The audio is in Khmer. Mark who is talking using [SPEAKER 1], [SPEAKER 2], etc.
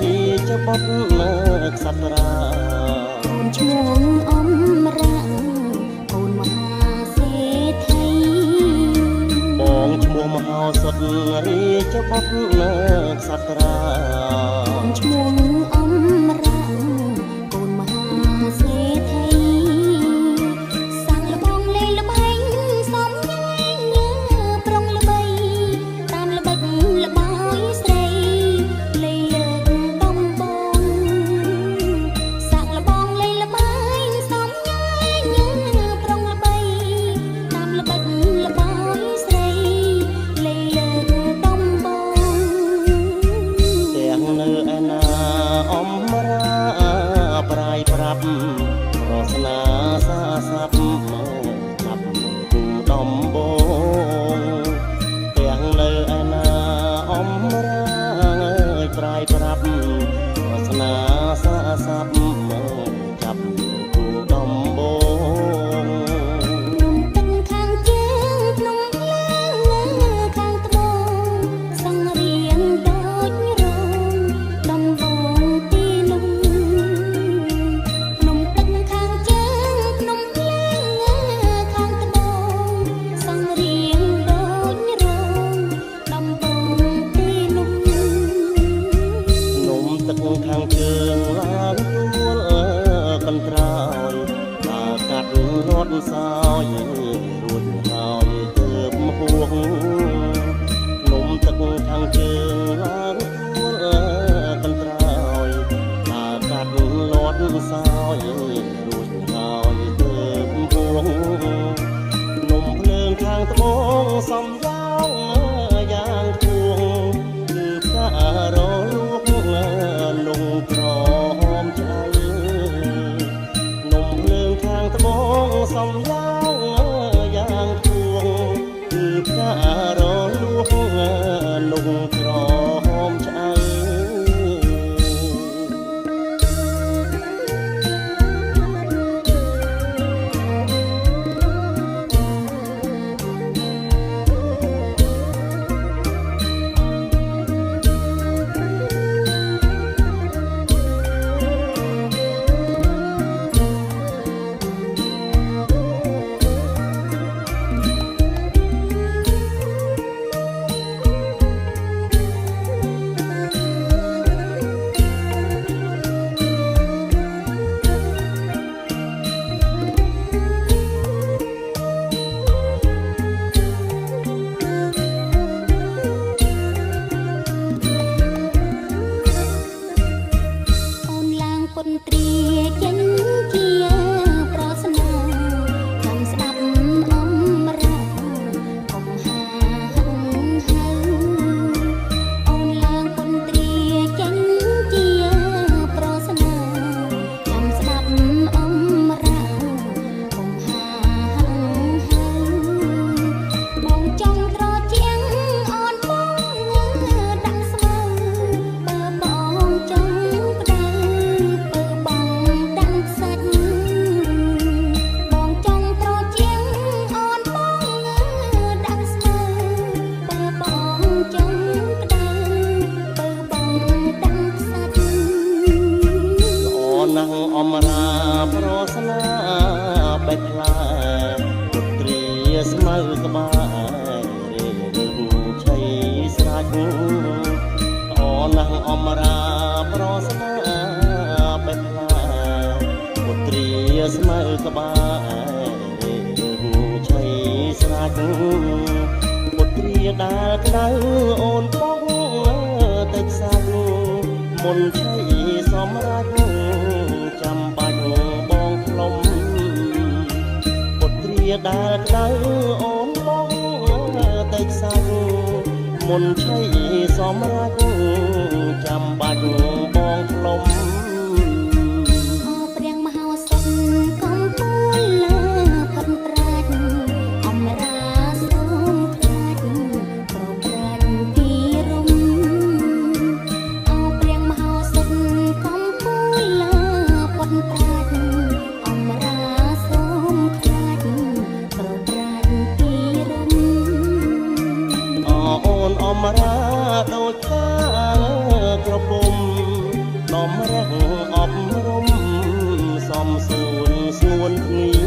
[SPEAKER 1] រីចបុតក្សត្រា
[SPEAKER 2] អូនឈ្មោះអមរាអូនមហាសេដ្ឋី
[SPEAKER 1] បងឈ្មោះមហោសុតរីចបុតក្សត្រា
[SPEAKER 2] អូនឈ្មោះអមរាអូនមហាសេដ្ឋីសាក់លបងលេងល្បែងសំញែងប្រុងល្បីតាមល្បិចល្បាយស្រីលេងលើកដំបងសាក់លបងលេងល្បែងសំញែងប្រុងល្បីតាមល្បិចល្បាយស្រីលេងលើកដំបង
[SPEAKER 1] ទាំងនៅឯណាអមរាប្រាយប្រាប់រសនាសាស័ព្ទចាប់ដំបងទាំងនៅឯណាអមរាប្រាយប្រាប់រសនាសាស័ព្ទចាប់ដំបង
[SPEAKER 2] នំទឹកខាងជើងភ្នំឡើងខាងត្បូងសង្រៀងដូចរោងដំបងទីនោះនំទឹកខាងជើងភ្នំឡើងខាងត្បូងសង្រៀងដូចរោងដំបងទីនោះ
[SPEAKER 1] នំទឹកខាងជើងឡើងទួលកន្ត្រោយតាកាត់រត់សោយរួចហើយទើបមកហួងនំទឹកខាងជើងឡើងទួលកន្ត្រោយតាកាត់រត់សោយរួចហើយទើបហួងនំភ្លើងខាងត្បូងសំយ៉ាងធួងគឺការលួកលងក្រហមឆ្អៅនំភ្លើងខាងត្បូងសំយ៉ាងធួងគឺការលួកលងក្រហមឆ្អៅ
[SPEAKER 2] អូនឡើងពន្ទ្រាចេញជាប្រស្នាចាំស្ដាប់អមរាកុំហាហឹងហៅអូនឡើងពន្ទ្រាចេញជាប្រស្នាចាំស្ដាប់អមរាកុំហាហឹងហៅបងចង់ត្រជាងអូនបងដាក់ស្មៅបើបងចង់ផ្ដៅបើបងដាក់ខ្សាច់បងចង់ត្រជាងអូនបងដាក់ស្មៅបើបងចង់ផ្ដៅបើបងដាក់ខ្សាច់
[SPEAKER 1] ល្អណាស់អមរាប្រស្នាបេះផ្លែពុទ្រាស្មៅក្បែររឿងឆៃស្រាច់ល្អណាស់អមរាប្រស្នាបេះផ្លែពុទ្រាស្មៅក្បែររឿងឆៃស្រាច់ពុទ្រាដែលក្តៅអូនបងតែខ្សាច់មុនឆៃសម្រាប់ចាំបាច់បងផ្លុំពុទ្រាដែលក្តៅអូនបងតែខ្សាច់មុនឆៃសម្រាប់ចាំបាច់បងផ្លុំ
[SPEAKER 2] អោព្រះមហោសុតកំពូលលើផុតប្រាជ្ញអមរាសូមខ្លាចប្រប្រាជ្ញពីរំអោព្រះមហោសុតកំពូលលើផុតប្រាជ្ញអមរាសូមខ្លាចប្រប្រាជ្ញពីរំ
[SPEAKER 1] អូនអមរាដូចកាក្រពុំ សំសួនស្ងួនគ្នា